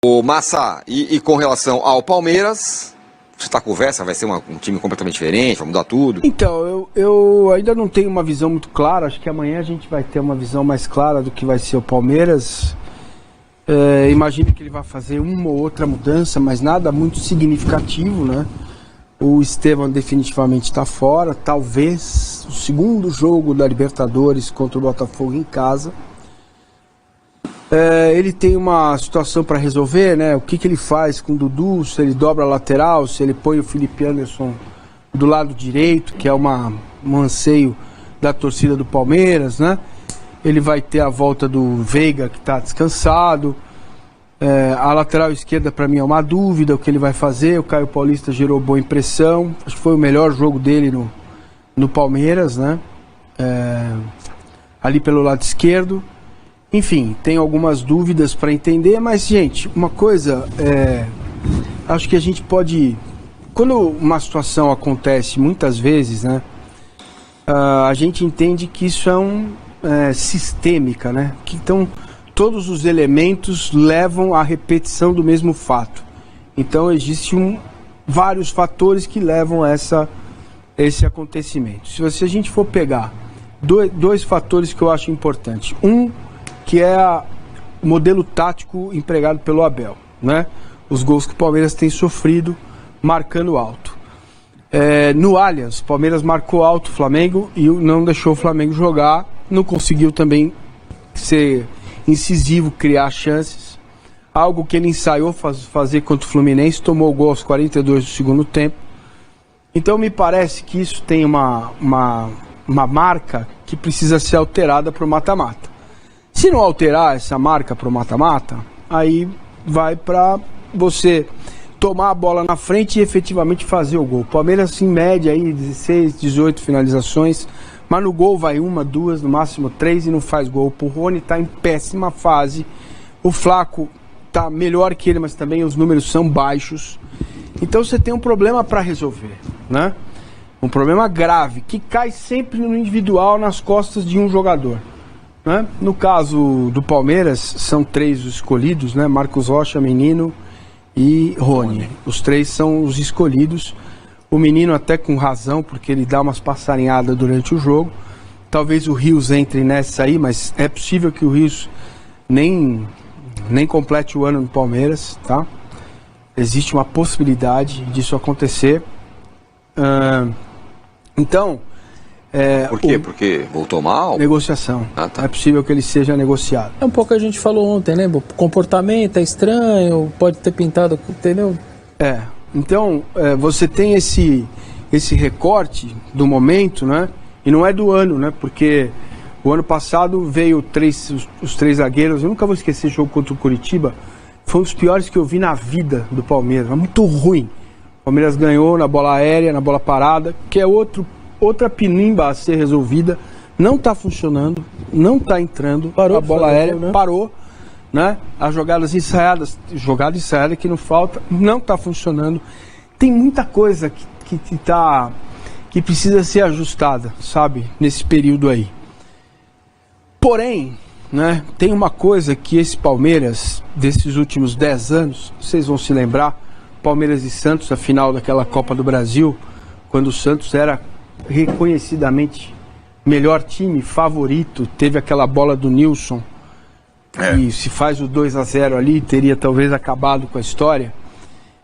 O Massa, e com relação ao Palmeiras, você está conversa, vai ser um time completamente diferente, vai mudar tudo? Então, eu ainda não tenho uma visão muito clara, acho que amanhã a gente vai ter uma visão mais clara do que vai ser o Palmeiras. Imagino que ele vai fazer uma ou outra mudança, mas nada muito significativo, né? O Estevão definitivamente está fora, talvez o segundo jogo da Libertadores contra o Botafogo em casa. Ele tem uma situação para resolver, né? O que ele faz com o Dudu, se ele dobra a lateral, se ele põe o Felipe Anderson do lado direito, que é um anseio da torcida do Palmeiras, né? Ele vai ter a volta do Veiga, que está descansado. A lateral esquerda, para mim, é uma dúvida o que ele vai fazer. O Caio Paulista gerou boa impressão. Acho que foi o melhor jogo dele no Palmeiras, né? Ali pelo lado esquerdo. Enfim, tem algumas dúvidas para entender, mas, gente, uma coisa, acho que a gente pode... Quando uma situação acontece muitas vezes, né, a gente entende que isso é sistêmica, né? Que, então, todos os elementos levam à repetição do mesmo fato. Então, existem vários fatores que levam a esse acontecimento. Se a gente for pegar dois fatores que eu acho importantes. Que é o modelo tático empregado pelo Abel, né? Os gols que o Palmeiras tem sofrido marcando alto. No Allianz, o Palmeiras marcou alto o Flamengo e não deixou o Flamengo jogar, não conseguiu também ser incisivo, criar chances. Algo que ele ensaiou fazer contra o Fluminense, tomou o gol aos 42 do segundo tempo. Então me parece que isso tem uma marca que precisa ser alterada para o mata-mata. Se não alterar essa marca para o mata-mata, aí vai para você tomar a bola na frente e efetivamente fazer o gol. O Palmeiras, em média, aí 16, 18 finalizações, mas no gol vai 1, 2, no máximo 3 e não faz gol. O Rony está em péssima fase, o Flaco está melhor que ele, mas também os números são baixos. Então você tem um problema para resolver, né? Um problema grave, que cai sempre no individual, nas costas de um jogador. No caso do Palmeiras, são 3 os escolhidos, né? Marcos Rocha, Menino e Rony. Os 3 são os escolhidos. O Menino até com razão, porque ele dá umas passarinhadas durante o jogo. Talvez o Rios entre nessa aí, mas é possível que o Rios nem complete o ano no Palmeiras, tá? Existe uma possibilidade disso acontecer. Então... Por quê? Porque voltou mal? Negociação. Tá. É possível que ele seja negociado. É um pouco que a gente falou ontem, né? O comportamento é estranho, pode ter pintado, entendeu? Então, você tem esse recorte do momento, né? E não é do ano, né? Porque o ano passado veio os 3 zagueiros. Eu nunca vou esquecer o jogo contra o Curitiba. Foi um dos piores que eu vi na vida do Palmeiras. Muito ruim. O Palmeiras ganhou na bola aérea, na bola parada, que é outra pinimba a ser resolvida. Não está funcionando, não está entrando. Parou a bola aérea, né? Parou, né? As jogadas ensaiadas, jogada ensaiada que não falta, não está funcionando. Tem muita coisa que precisa ser ajustada, sabe? Nesse período aí. Porém, né? Tem uma coisa que esse Palmeiras, desses últimos 10 anos, vocês vão se lembrar, Palmeiras e Santos, a final daquela Copa do Brasil, quando o Santos era reconhecidamente melhor time, favorito, teve aquela bola do Nilson, e se faz o 2-0 ali, teria talvez acabado com a história,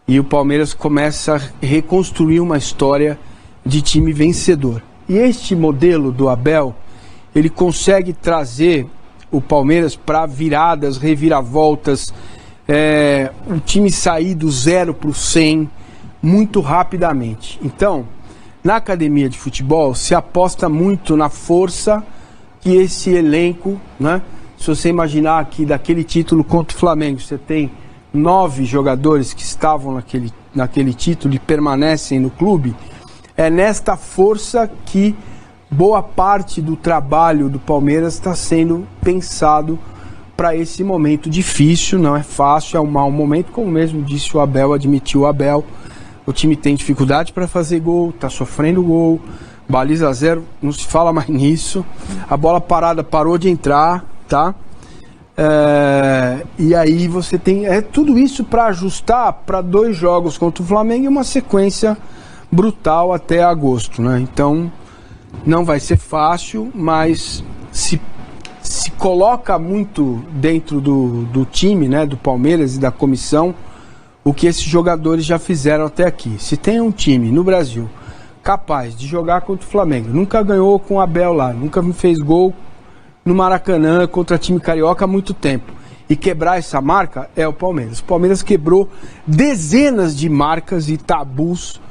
e o Palmeiras começa a reconstruir uma história de time vencedor. E este modelo do Abel, ele consegue trazer o Palmeiras para viradas, reviravoltas, o time sair do 0 para o 100 muito rapidamente. Então, na academia de futebol, se aposta muito na força que esse elenco, né? Se você imaginar que daquele título contra o Flamengo, você tem 9 jogadores que estavam naquele título e permanecem no clube, é nesta força que boa parte do trabalho do Palmeiras está sendo pensado para esse momento difícil. Não é fácil, é um mau momento, como mesmo disse o Abel, admitiu o Abel. O time tem dificuldade para fazer gol, está sofrendo gol, baliza 0, não se fala mais nisso. A bola parada parou de entrar, tá? E aí você tem tudo isso para ajustar para 2 jogos contra o Flamengo e uma sequência brutal até agosto, né? Então não vai ser fácil, mas se coloca muito dentro do time, né, do Palmeiras e da comissão, o que esses jogadores já fizeram até aqui. Se tem um time no Brasil capaz de jogar contra o Flamengo, nunca ganhou com o Abel lá, nunca me fez gol no Maracanã contra time carioca há muito tempo, e quebrar essa marca é o Palmeiras. O Palmeiras quebrou dezenas de marcas e tabus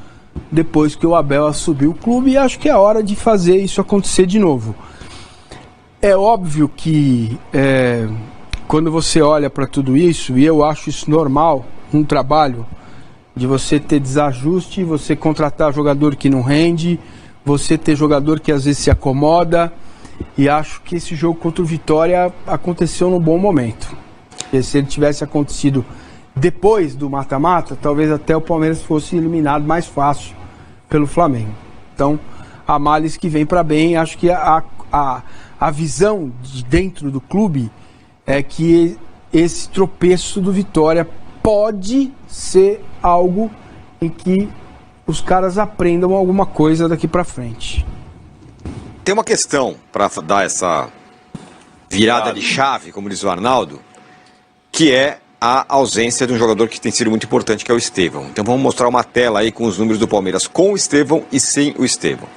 depois que o Abel assumiu o clube, e acho que é hora de fazer isso acontecer de novo. É óbvio que quando você olha para tudo isso, e eu acho isso normal, um trabalho de você ter desajuste, você contratar jogador que não rende, você ter jogador que às vezes se acomoda, e acho que esse jogo contra o Vitória aconteceu num bom momento. Porque se ele tivesse acontecido depois do mata-mata, talvez até o Palmeiras fosse eliminado mais fácil pelo Flamengo. Então, a males que vem para bem, acho que a visão de dentro do clube é que esse tropeço do Vitória pode ser algo em que os caras aprendam alguma coisa daqui para frente. Tem uma questão para dar essa virada de chave, como diz o Arnaldo, que é a ausência de um jogador que tem sido muito importante, que é o Estevão. Então vamos mostrar uma tela aí com os números do Palmeiras com o Estevão e sem o Estevão.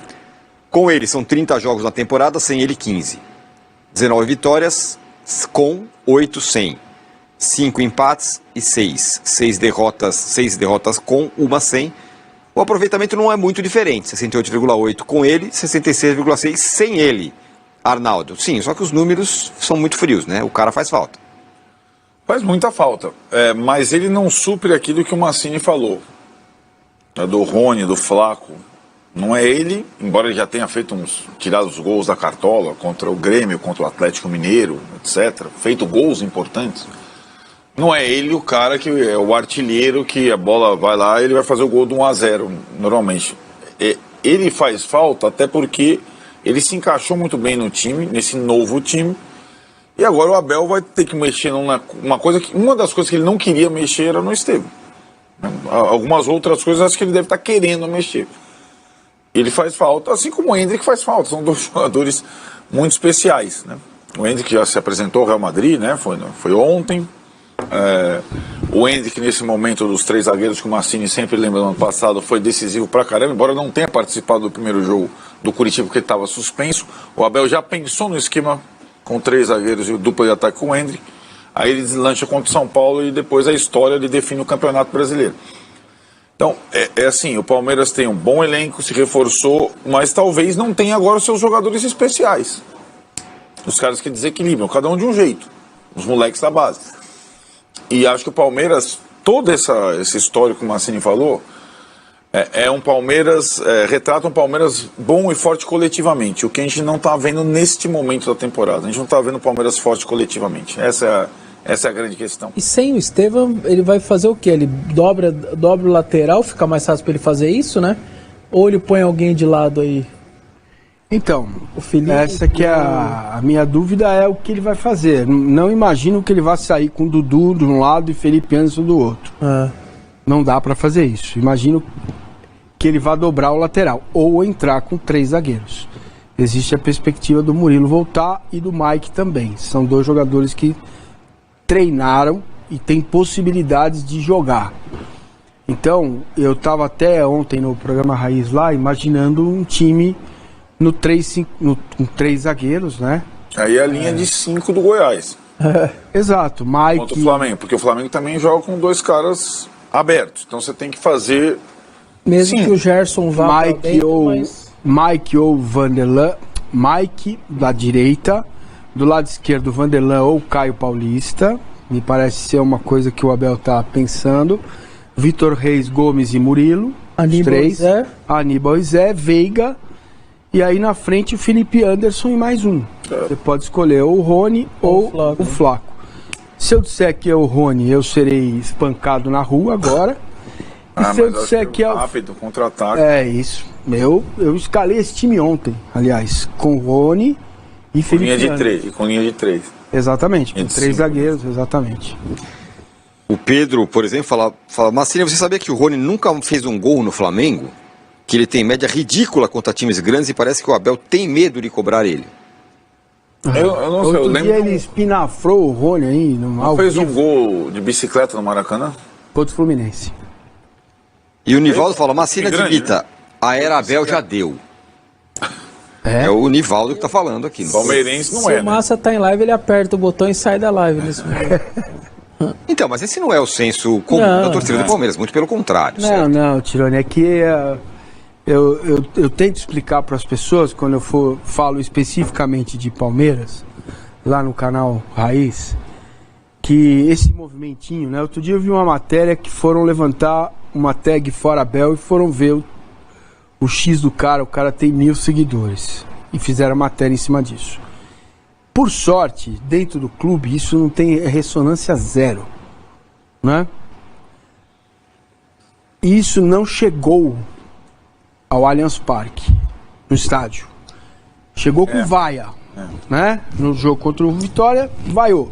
Com ele são 30 jogos na temporada, sem ele 15. 19 vitórias, com 8 sem. 5 empates e 6. 6 derrotas com, uma sem. O aproveitamento não é muito diferente, 68,8 com ele, 66,6 sem ele. Arnaldo, sim, só que os números são muito frios, né? O cara faz falta. Faz muita falta, mas ele não supre aquilo que o Mancini falou. Do Rony, do Flaco. Não é ele, embora ele já tenha tirado os gols da cartola contra o Grêmio, contra o Atlético Mineiro, etc. Feito gols importantes. Não é ele o cara que é o artilheiro, que a bola vai lá e ele vai fazer o gol de 1-0, normalmente. Ele faz falta até porque ele se encaixou muito bem no time, nesse novo time, e agora o Abel vai ter que mexer uma das coisas que ele não queria mexer era no Estevão. Algumas outras coisas acho que ele deve estar querendo mexer. Ele faz falta, assim como o Endrick faz falta, são 2 jogadores muito especiais, né? O Endrick já se apresentou ao Real Madrid, né? Foi ontem. O Endrick, nesse momento dos 3 zagueiros que o Mancini sempre lembra do ano passado, foi decisivo pra caramba, embora não tenha participado do primeiro jogo do Curitiba porque ele estava suspenso. O Abel já pensou no esquema com 3 zagueiros e dupla de ataque com o Endrick. Aí ele deslancha contra o São Paulo e depois a história ele define o Campeonato Brasileiro. Então, assim, o Palmeiras tem um bom elenco, se reforçou, mas talvez não tenha agora os seus jogadores especiais. Os caras que desequilibram, cada um de um jeito. Os moleques da base. E acho que o Palmeiras, todo esse histórico que o Mancini falou, um Palmeiras, retrata um Palmeiras bom e forte coletivamente, o que a gente não está vendo neste momento da temporada. A gente não está vendo o Palmeiras forte coletivamente. Essa é a grande questão. E sem o Estevão, ele vai fazer o quê? Ele dobra o lateral, fica mais fácil para ele fazer isso, né? Ou ele põe alguém de lado aí? Então, o Felipe, essa que é a minha dúvida, é o que ele vai fazer. Não imagino que ele vá sair com o Dudu de um lado e Felipe Anderson do outro. Não dá para fazer isso. Imagino que ele vá dobrar o lateral ou entrar com 3 zagueiros. Existe a perspectiva do Murilo voltar e do Mike também. São 2 jogadores que treinaram e têm possibilidades de jogar. Então, eu estava até ontem no programa Raiz lá, imaginando um time com 3 zagueiros, né? Aí é a linha de 5 do Goiás. Exato, Mike... Contra o Flamengo, porque o Flamengo também joga com 2 caras abertos. Então você tem que fazer... Mesmo que o Gerson vá Mike ou Vanderlan, Mike da direita, do lado esquerdo Vanderlan ou Caio Paulista, me parece ser uma coisa que o Abel está pensando. Vitor Reis, Gomes e Murilo, os 3. Aníbal e Zé, Veiga, e aí na frente o Felipe Anderson e mais um. Você pode escolher ou o Rony ou o Flaco. Se eu disser que é o Rony, eu serei espancado na rua agora. E se eu disser que é o... rápido, contra-ataque. É isso. Eu escalei esse time ontem, aliás, com o Rony e Com Felipe linha de Anderson. 3. E com linha de 3. Exatamente, com Linha de 3 cinco. zagueiros, exatamente. O Pedro, por exemplo, fala, Massini, você sabia que o Rony nunca fez um gol no Flamengo? Que ele tem média ridícula contra times grandes e parece que o Abel tem medo de cobrar ele. Eu não sei, eu Outro lembro. dia ele espinafrou o Rony aí, Não fez um gol de bicicleta no Maracanã? contra o Fluminense. E o Nivaldo fala, Massini Grande, admita, a era Abel já deu. É, É o Nivaldo que está falando aqui. Palmeirense não Se é, o né? Massa tá em live, ele aperta o botão e sai da live nesse momento. Então, mas esse não é o senso comum Não, da torcida do Palmeiras, muito pelo contrário. Não, certo? não, Tirone, é que eu tento explicar para as pessoas, quando eu falo especificamente de Palmeiras, lá no canal Raiz, que esse movimentinho, né? Outro dia eu vi uma matéria que foram levantar uma tag fora Abel e foram ver o X do cara, o cara tem 1000 seguidores, e fizeram a matéria em cima disso. Por sorte, dentro do clube, isso não tem ressonância zero, né? Isso não chegou ao Allianz Parque, no estádio. Chegou com vaia, né? No jogo contra o Vitória, vaiou.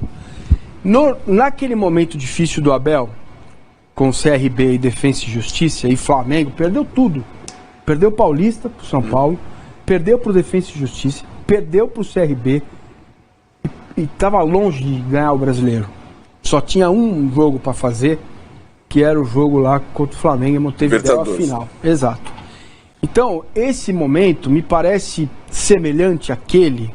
Naquele momento difícil do Abel, com CRB e Defensa e Justiça e Flamengo, perdeu tudo. Perdeu o Paulista pro São Paulo, perdeu pro Defensa e Justiça, perdeu pro CRB e estava longe de ganhar o Brasileiro. Só tinha um jogo para fazer, que era o jogo lá contra o Flamengo em Montevidéu, a final. Exato. Então, esse momento me parece semelhante àquele,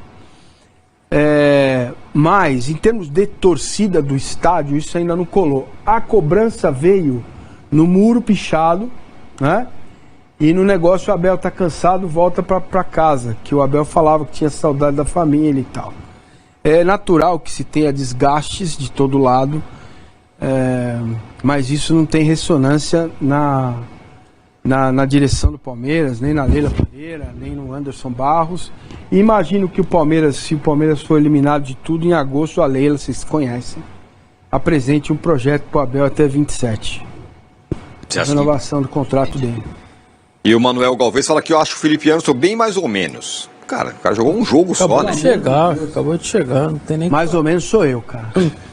mas em termos de torcida do estádio, isso ainda não colou. A cobrança veio no muro pichado, né? E no negócio o Abel tá cansado, volta para casa, que o Abel falava que tinha saudade da família e tal. É natural que se tenha desgastes de todo lado, mas isso não tem ressonância na direção do Palmeiras, nem na Leila Pereira, nem no Anderson Barros. E imagino que se o Palmeiras for eliminado de tudo, em agosto a Leila, vocês conhecem, apresente um projeto para o Abel até 27. Você acha Renovação do contrato dele. E o Manuel Galvez fala que eu acho o Felipe Anderson bem mais ou menos. Cara, o cara jogou um jogo Acabou só, né? acabou de chegar, não tem nem... Mais ou menos sou eu, cara.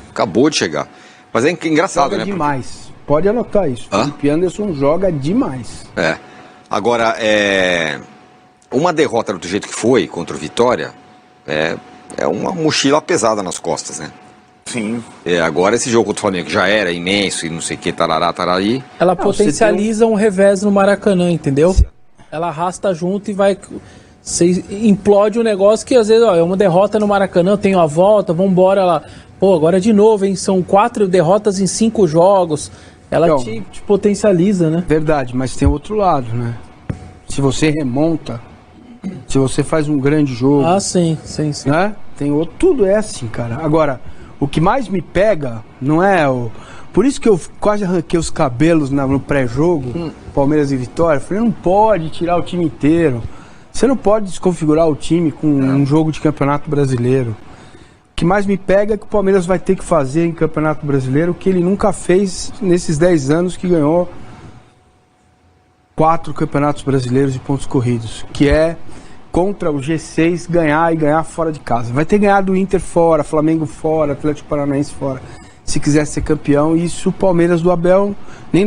Acabou de chegar. Mas é engraçado, Joga né? demais. Pode anotar isso. Hã? Felipe Anderson joga demais. Agora, uma derrota do jeito que foi contra o Vitória é uma mochila pesada nas costas, né? Sim. Agora esse jogo contra o Flamengo já era imenso e não sei o que, tarará, tarari. Ela potencializa um revés no Maracanã, entendeu? Ela arrasta junto e vai... Você implode um negócio que às vezes, é uma derrota no Maracanã, tenho a volta, vambora lá. Pô, agora de novo, hein? São 4 derrotas em 5 jogos. Ela Então, te potencializa, né? Verdade, mas tem outro lado, né? Se você remonta, se você faz um grande jogo, Ah, sim. né? Tem outro, tudo é assim, cara. Agora, o que mais me pega não é o... Por isso que eu quase arranquei os cabelos no pré-jogo, Palmeiras e Vitória. Falei, não pode tirar o time inteiro. Você não pode desconfigurar o time com um jogo de Campeonato Brasileiro. O que mais me pega é que o Palmeiras vai ter que fazer em Campeonato Brasileiro o que ele nunca fez nesses 10 anos que ganhou 4 Campeonatos Brasileiros de pontos corridos, que é contra o G6 ganhar e ganhar fora de casa. Vai ter ganhado o Inter fora, Flamengo fora, Atlético Paranaense fora, se quiser ser campeão. E isso o Palmeiras do Abel, nem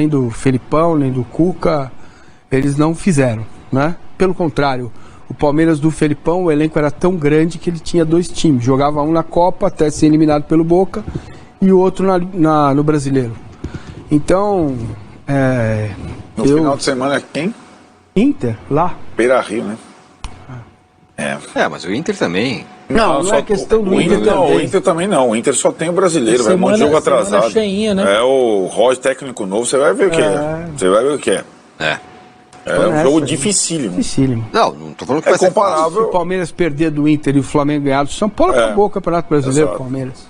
do Felipão, nem do Cuca, eles não fizeram, né? Pelo contrário, o Palmeiras do Felipão, o elenco era tão grande que ele tinha 2 times. Jogava um na Copa até ser eliminado pelo Boca e o outro no Brasileiro. Então, No final de semana é quem? Inter, lá. Beira-Rio, né? Mas o Inter também. Não é questão do o Inter Não, também. o Inter também não. O Inter só tem o brasileiro, vai um monte de jogo atrasado. Cheinha, né? É o Roger técnico novo, você vai ver o que é. Você vai ver o que é. É um jogo dificílimo. Dificílimo. Não tô falando que É vai ser comparável. Se o Palmeiras perder do Inter e o Flamengo ganhar do São Paulo, acabou o Campeonato Brasileiro, Exato. Palmeiras.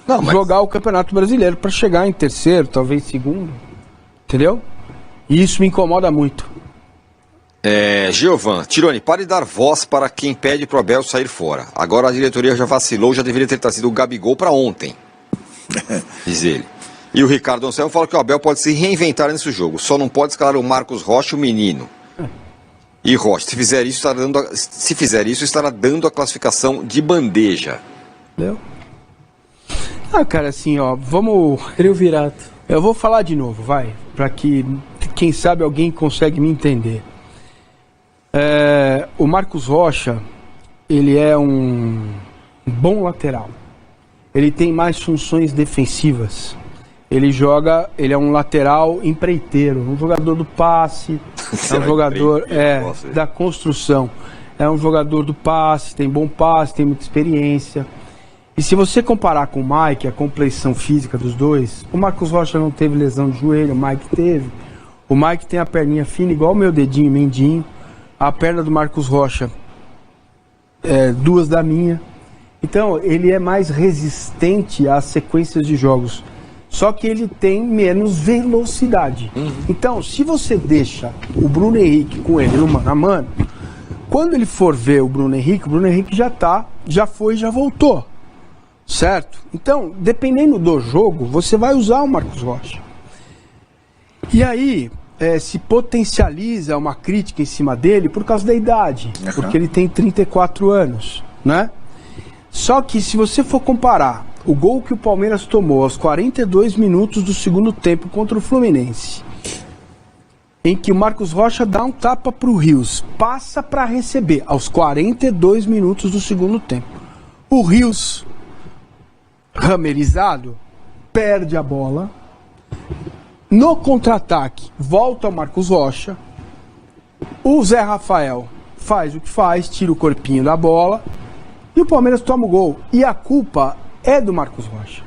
Não, mas- Jogar o Campeonato Brasileiro para chegar em terceiro, talvez segundo. Entendeu? E isso me incomoda muito. Giovan, Tironi, pare de dar voz para quem pede pro Abel sair fora. Agora a diretoria já vacilou, já deveria ter trazido o Gabigol para ontem. Diz ele. E o Ricardo Anselmo fala que o Abel pode se reinventar nesse jogo. Só não pode escalar o Marcos Rocha, o menino. e Rocha. Se fizer isso, estará dando a classificação de bandeja. Entendeu? Ah, cara, assim, ó, vamos... Trio virado. Eu vou falar de novo, vai, para que, quem sabe, alguém consegue me entender. O Marcos Rocha, ele é um bom lateral. Ele tem mais funções defensivas. Ele é um lateral empreiteiro, um jogador do passe, é um jogador da construção. É um jogador do passe, tem bom passe, tem muita experiência. E se você comparar com o Mike, a compleição física dos dois, o Marcos Rocha não teve lesão de joelho, o Mike teve. O Mike tem a perninha fina, igual o meu dedinho mendinho. A perna do Marcos Rocha é 2 da minha. Então, ele é mais resistente às sequências de jogos. Só que ele tem menos velocidade. Então, se você deixa o Bruno Henrique com ele no mano a mano, quando ele for ver o Bruno Henrique já foi e já voltou. Certo? Então, dependendo do jogo, você vai usar o Marcos Rocha. E aí, se potencializa uma crítica em cima dele por causa da idade. Porque ele tem 34 anos, né? Só que se você for comparar o gol que o Palmeiras tomou aos 42 minutos do segundo tempo contra o Fluminense, em que o Marcos Rocha dá um tapa pro Rios, passa para receber aos 42 minutos do segundo tempo. O Rios, ramerizado, perde a bola. No contra-ataque, volta o Marcos Rocha. O Zé Rafael faz o que faz, tira o corpinho da bola. E o Palmeiras toma o gol. E a culpa é do Marcos Rocha.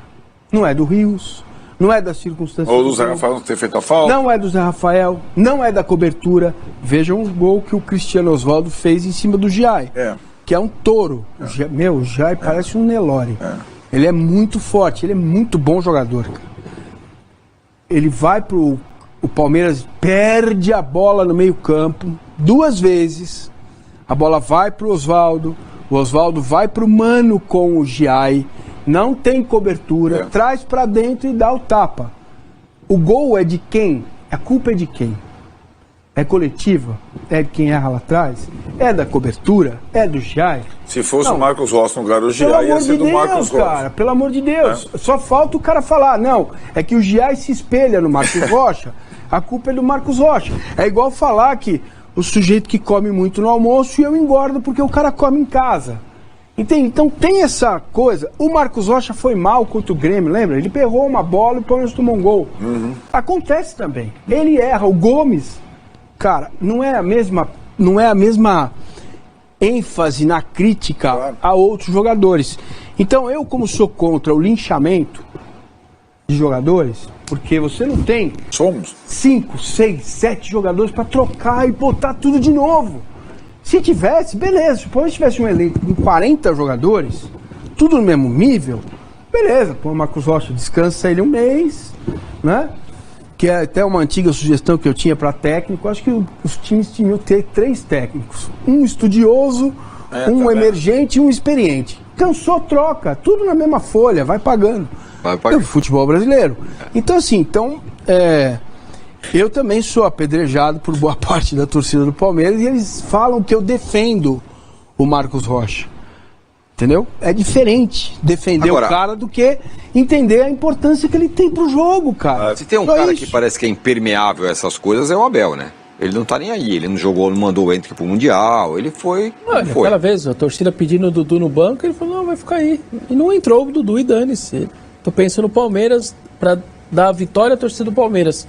Não é do Rios, não é das circunstâncias. Ou do Zé Rafael não ter feito a falta. Não é do Zé Rafael, não é da cobertura. Vejam o gol que o Cristiano Osvaldo fez em cima do Giai. Que é um touro. O Giai parece um Nelore. Ele é muito forte, ele é muito bom jogador. Ele vai pro... O Palmeiras perde a bola no meio campo 2 vezes. A bola vai pro Osvaldo. O Osvaldo vai pro mano com o Giai. Não tem cobertura. Traz pra dentro e dá o tapa. O gol é de quem? A culpa é de quem? É coletiva? É de quem erra lá atrás? É da cobertura? É do Giai? Se fosse o Marcos Rocha no lugar do Giai, ia ser do Marcos Rocha. Cara, pelo amor de Deus. Só falta o cara falar, não, é que o Giai se espelha no Marcos Rocha, a culpa é do Marcos Rocha. É igual falar que o sujeito que come muito no almoço e eu engordo porque o cara come em casa. Entende? Então tem essa coisa. O Marcos Rocha foi mal contra o Grêmio, lembra? Ele pegou uma bola e o Palmeiras tomou um gol. Acontece também. Ele erra. O Gomes, cara, não é a mesma ênfase na crítica a outros jogadores. Então eu, como sou contra o linchamento de jogadores, porque você não tem 5, 6, 7 jogadores para trocar e botar tudo de novo. Se tivesse, beleza. Se o Palmeiras tivesse um elenco com 40 jogadores, tudo no mesmo nível, beleza. Pô, o Marcos Rocha descansa ele um mês, né? Que é até uma antiga sugestão que eu tinha para técnico. Acho que os times tinham que ter 3 técnicos. Um estudioso, um emergente e um experiente. Cansou, troca. Tudo na mesma folha, vai pagando. É o futebol brasileiro. Então, assim, eu também sou apedrejado por boa parte da torcida do Palmeiras e eles falam que eu defendo o Marcos Rocha. Entendeu? É diferente defender o cara do que entender a importância que ele tem pro jogo, cara. Se tem um cara que parece que é impermeável a essas coisas, é o Abel, né? Ele não tá nem aí, ele não jogou, não mandou o Hendrick pro Mundial, ele foi... Aquela vez, a torcida pedindo o Dudu no banco, ele falou, não, vai ficar aí. E não entrou o Dudu e dane-se. Tô pensando no Palmeiras, pra dar a vitória à torcida do Palmeiras.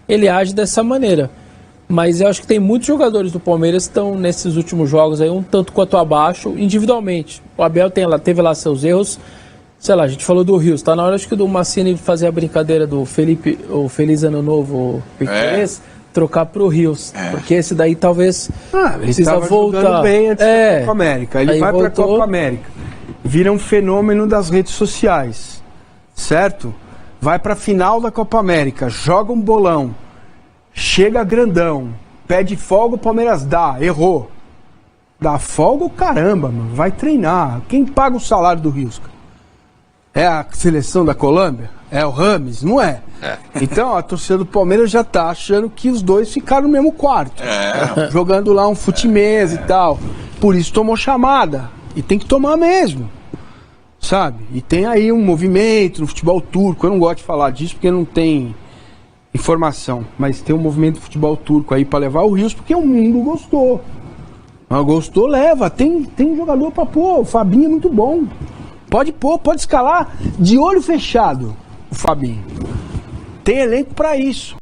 Ele age dessa maneira. Mas eu acho que tem muitos jogadores do Palmeiras que estão nesses últimos jogos aí um tanto quanto abaixo, individualmente. O Abel teve lá seus erros. Sei lá, a gente falou do Rios. Tá na hora, acho que do Mancini fazer a brincadeira do Felipe, o Feliz Ano Novo, trocar pro Rios. Porque esse daí talvez precisa voltar. Bem antes da Copa América. Ele vai pra Copa América. Vira um fenômeno das redes sociais. Certo? Vai pra final da Copa América, joga um bolão, chega grandão, pede folga, o Palmeiras dá, errou. Dá folga o caramba, mano, vai treinar. Quem paga o salário do Rios? É a seleção da Colômbia? É o Rames? Não é. É. Então a torcida do Palmeiras já tá achando que os dois ficaram no mesmo quarto. Jogando lá um fute-mesa e tal. Por isso tomou chamada. E tem que tomar mesmo. Sabe? E tem aí um movimento no futebol turco. Eu não gosto de falar disso porque não tem informação. Mas tem um movimento do futebol turco aí pra levar o Rios porque o mundo gostou. Mas gostou, leva. Tem jogador pra pôr. O Fabinho é muito bom. Pode pôr, pode escalar de olho fechado o Fabinho. Tem elenco pra isso.